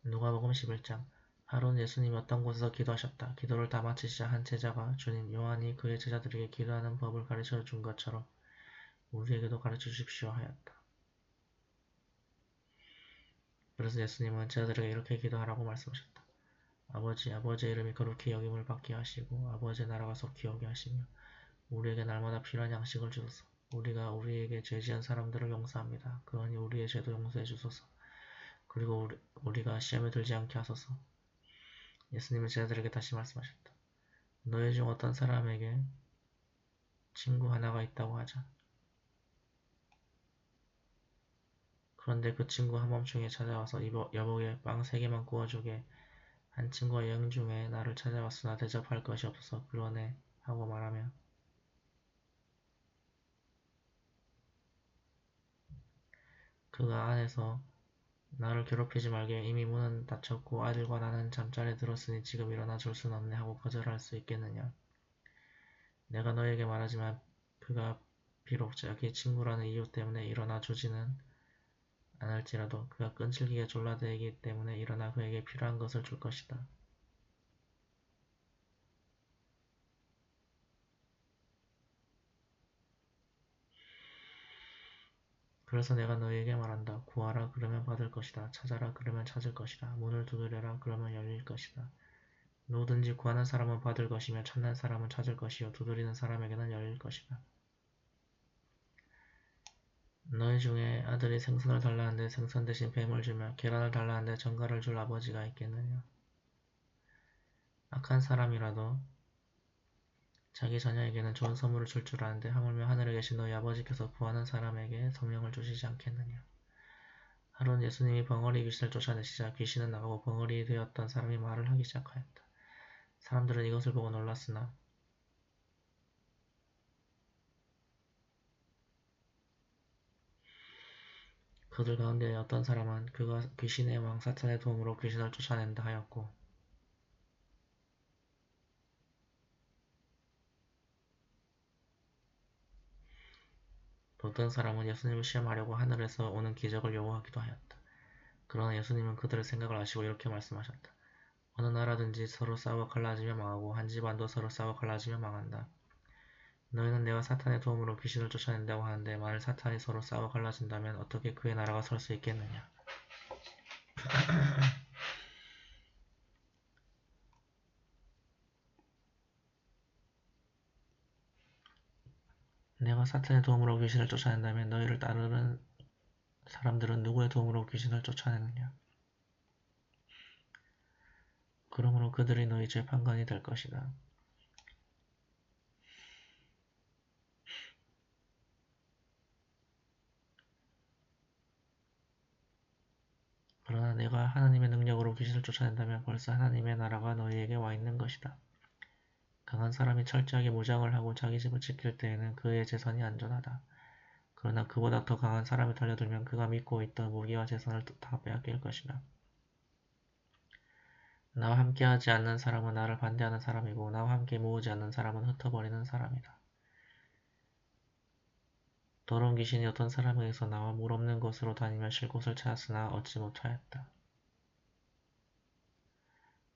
누가복음 11장. 하루는 예수님이 어떤 곳에서 기도하셨다. 기도를 다 마치시자 한 제자가 주님, 요한이 그의 제자들에게 기도하는 법을 가르쳐 준 것처럼 우리에게도 가르쳐 주십시오 하였다. 그래서 예수님은 제자들에게 이렇게 기도하라고 말씀하셨다. 아버지의 이름이 거룩히 여김을 받게 하시고 아버지의 나라가 속히 오게 하시며 우리에게 날마다 필요한 양식을 주소서. 우리가 우리에게 죄 지은 사람들을 용서합니다. 그러니 우리의 죄도 용서해 주소서. 그리고 우리가 시험에 들지 않게 하소서. 예수님은 제자들에게 다시 말씀하셨다. 너희 중 어떤 사람에게 친구 하나가 있다고 하자. 그런데 그 친구 한밤중에 찾아와서 여보게 빵 3개만 구워주게. 한 친구가 여행 중에 나를 찾아왔으나 대접할 것이 없어서 그러네 하고 말하며 그가 안에서 나를 괴롭히지 말게 이미 문은 닫혔고 아들과 나는 잠자리에 들었으니 지금 일어나 줄 수는 없네 하고 거절할 수 있겠느냐. 내가 너에게 말하지만 그가 비록 자기 친구라는 이유 때문에 일어나 주지는 않을지라도 그가 끈질기게 졸라대기 때문에 일어나 그에게 필요한 것을 줄 것이다. 그래서 내가 너희에게 말한다. 구하라 그러면 받을 것이다. 찾아라 그러면 찾을 것이다. 문을 두드려라 그러면 열릴 것이다. 누구든지 구하는 사람은 받을 것이며 찾는 사람은 찾을 것이요 두드리는 사람에게는 열릴 것이다. 너희 중에 아들이 생선을 달라는데 생선 대신 뱀을 주며 계란을 달라는데 전갈을 줄 아버지가 있겠느냐. 악한 사람이라도 자기 자녀에게는 좋은 선물을 줄 줄 아는데 하물며 하늘에 계신 너희 아버지께서 구하는 사람에게 성령을 주시지 않겠느냐. 하루는 예수님이 벙어리 귀신을 쫓아내시자 귀신은 나가고 벙어리 되었던 사람이 말을 하기 시작하였다. 사람들은 이것을 보고 놀랐으나 그들 가운데 어떤 사람은 그가 귀신의 왕 사탄의 도움으로 귀신을 쫓아낸다 하였고 또 어떤 사람은 예수님을 시험하려고 하늘에서 오는 기적을 요구하기도 하였다. 그러나 예수님은 그들의 생각을 아시고 이렇게 말씀하셨다. 어느 나라든지 서로 싸워 갈라지며 망하고 한 집안도 서로 싸워 갈라지며 망한다. 너희는 내가 사탄의 도움으로 귀신을 쫓아낸다고 하는데 만일 사탄이 서로 싸워 갈라진다면 어떻게 그의 나라가 설 수 있겠느냐. 내가 사탄의 도움으로 귀신을 쫓아낸다면 너희를 따르는 사람들은 누구의 도움으로 귀신을 쫓아내느냐. 그러므로 그들이 너희 재판관이 될 것이다. 그러나 내가 하나님의 능력으로 귀신을 쫓아낸다면 벌써 하나님의 나라가 너희에게 와 있는 것이다. 강한 사람이 철저하게 무장을 하고 자기 집을 지킬 때에는 그의 재산이 안전하다. 그러나 그보다 더 강한 사람이 달려들면 그가 믿고 있던 무기와 재산을 다 빼앗길 것이다. 나와 함께하지 않는 사람은 나를 반대하는 사람이고 나와 함께 모으지 않는 사람은 흩어버리는 사람이다. 더러운 귀신이 어떤 사람에게서 나와 물 없는 곳으로 다니며 쉴 곳을 찾았으나 얻지 못하였다.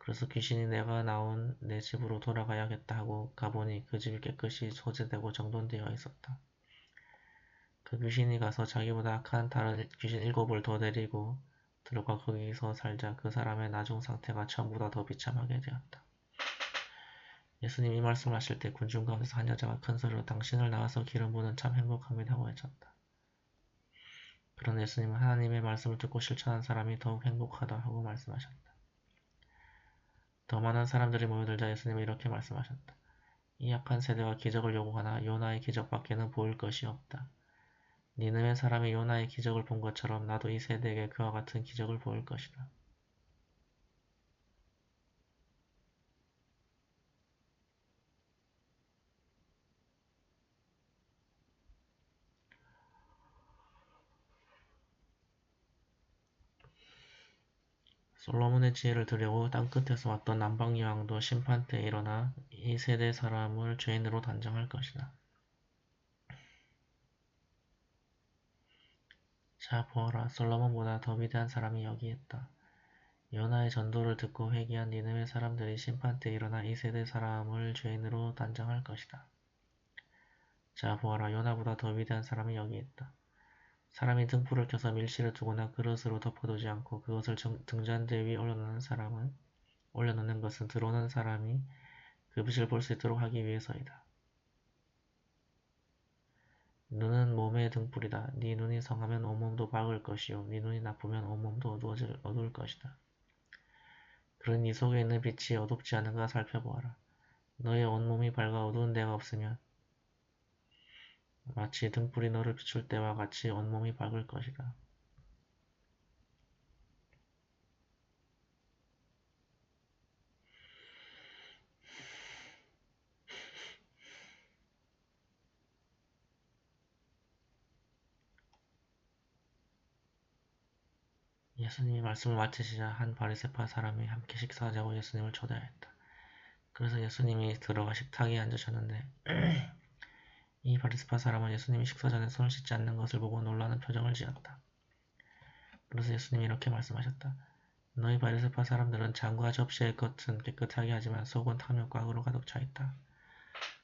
그래서 귀신이 내가 나온 내 집으로 돌아가야겠다 하고 가보니 그 집이 깨끗이 소재되고 정돈되어 있었다. 그 귀신이 가서 자기보다 악한 다른 귀신 7을 더 데리고 들어가 거기서 살자 그 사람의 나중 상태가 처음보다 더 비참하게 되었다. 예수님이 이 말씀을 하실 때 군중 가운데서 한 여자가 큰 소리로 당신을 낳아서 기름 부는 참 행복합니다 하고 외쳤다. 그러나 예수님은 하나님의 말씀을 듣고 실천한 사람이 더욱 행복하다 하고 말씀하셨다. 더 많은 사람들이 모여들자 예수님은 이렇게 말씀하셨다. 이 악한 세대가 기적을 요구하나 요나의 기적밖에는 보일 것이 없다. 니느웨 사람이 요나의 기적을 본 것처럼 나도 이 세대에게 그와 같은 기적을 보일 것이다. 솔로몬의 지혜를 들여고 땅끝에서 왔던 남방여왕도 심판 때에 일어나 이 세대 사람을 죄인으로 단정할 것이다. 자 보아라 솔로몬보다 더 위대한 사람이 여기 있다. 요나의 전도를 듣고 회개한 니느웨 사람들이 심판 때 일어나 이 세대 사람을 죄인으로 단정할 것이다. 자 보아라 요나보다 더 위대한 사람이 여기 있다. 사람이 등불을 켜서 밀실에 두거나 그릇으로 덮어두지 않고 그것을 등잔대 위에 올려놓는 것은 들어오는 사람이 그 빛을 볼 수 있도록 하기 위해서이다. 눈은 몸의 등불이다. 네 눈이 성하면 온몸도 밝을 것이요 네 눈이 나쁘면 온몸도 어두울 것이다. 그러니 네 속에 있는 빛이 어둡지 않은가 살펴보아라. 너의 온몸이 밝아 어두운 데가 없으면 마치 등불이 너를 비출 때와 같이 온몸이 밝을 것이다. 예수님이 말씀을 마치시자 한 바리새파 사람이 함께 식사하자고 예수님을 초대하였다. 그래서 예수님이 들어가 식탁에 앉으셨는데 이 바리새파 사람은 예수님이 식사 전에 손을 씻지 않는 것을 보고 놀라는 표정을 지었다. 그래서 예수님이 이렇게 말씀하셨다. 너희 바리새파 사람들은 잔과 접시의 겉은 깨끗하게 하지만 속은 탐욕과 악으로 가득 차 있다.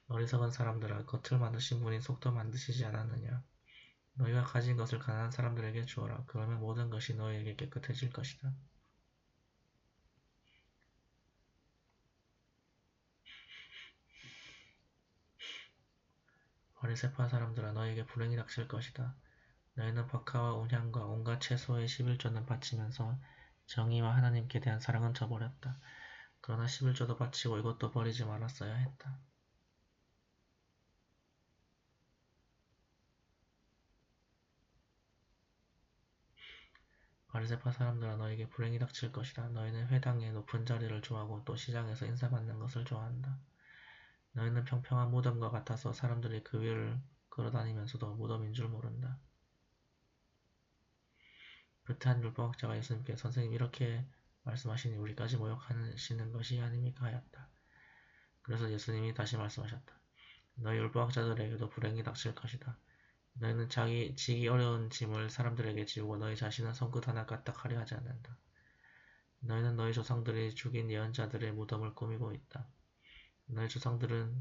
어리석은 사람들아 겉을 만드신 분이 속도 만드시지 않았느냐. 너희가 가진 것을 가난한 사람들에게 주어라. 그러면 모든 것이 너희에게 깨끗해질 것이다. 바리새파 사람들아 너희에게 불행이 닥칠 것이다. 너희는 박하와 온향과 온갖 채소의 11조는 바치면서 정의와 하나님께 대한 사랑은 저버렸다. 그러나 11조도 바치고 이것도 버리지 말았어야 했다. 바리새파 사람들아 너희에게 불행이 닥칠 것이다. 너희는 회당의 높은 자리를 좋아하고 또 시장에서 인사받는 것을 좋아한다. 너희는 평평한 무덤과 같아서 사람들이 그 위를 걸어다니면서도 무덤인 줄 모른다. 그때 한 율법학자가 예수님께 선생님 이렇게 말씀하시니 우리까지 모욕하시는 것이 아닙니까 하였다. 그래서 예수님이 다시 말씀하셨다. 너희 율법학자들에게도 불행이 닥칠 것이다. 너희는 지기 어려운 짐을 사람들에게 지우고 너희 자신은 손끝 하나 까딱하려 하지 않는다. 너희는 너희 조상들이 죽인 예언자들의 무덤을 꾸미고 있다. 너희 조상들은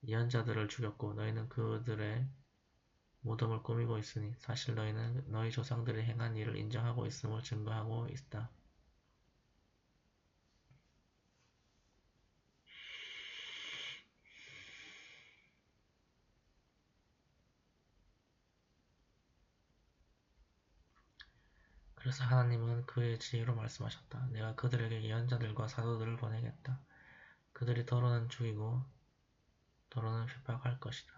예언자들을 죽였고 너희는 그들의 무덤을 꾸미고 있으니 사실 너희는 너희 조상들이 행한 일을 인정하고 있음을 증거하고 있다. 그래서 하나님은 그의 지혜로 말씀하셨다. 내가 그들에게 예언자들과 사도들을 보내겠다. 그들이 더러는 죽이고 더러는 핍박할 것이다.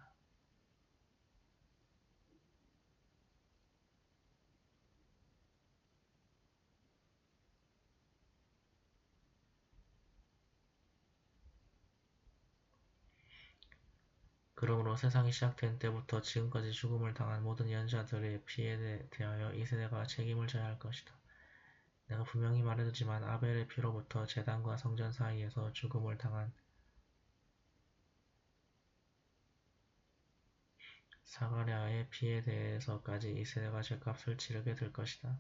그러므로 세상이 시작된 때부터 지금까지 죽음을 당한 모든 예언자들의 피에 대하여 이 세대가 책임을 져야 할 것이다. 내가 분명히 말해두지만 아벨의 피로부터 제단과 성전 사이에서 죽음을 당한 사가랴의 피에 대해서까지 이 세대가 죄값을 치르게 될 것이다.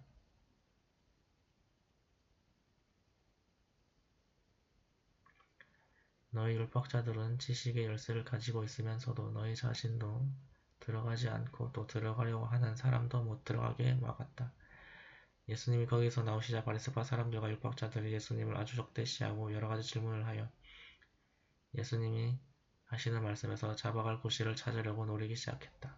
너희 율법자들은 지식의 열쇠를 가지고 있으면서도 너희 자신도 들어가지 않고 또 들어가려고 하는 사람도 못 들어가게 막았다. 예수님이 거기서 나오시자 바리새파 사람들과 율법자들이 예수님을 아주 적대시하고 여러가지 질문을 하여 예수님이 하시는 말씀에서 잡아갈 구실을 찾으려고 노리기 시작했다.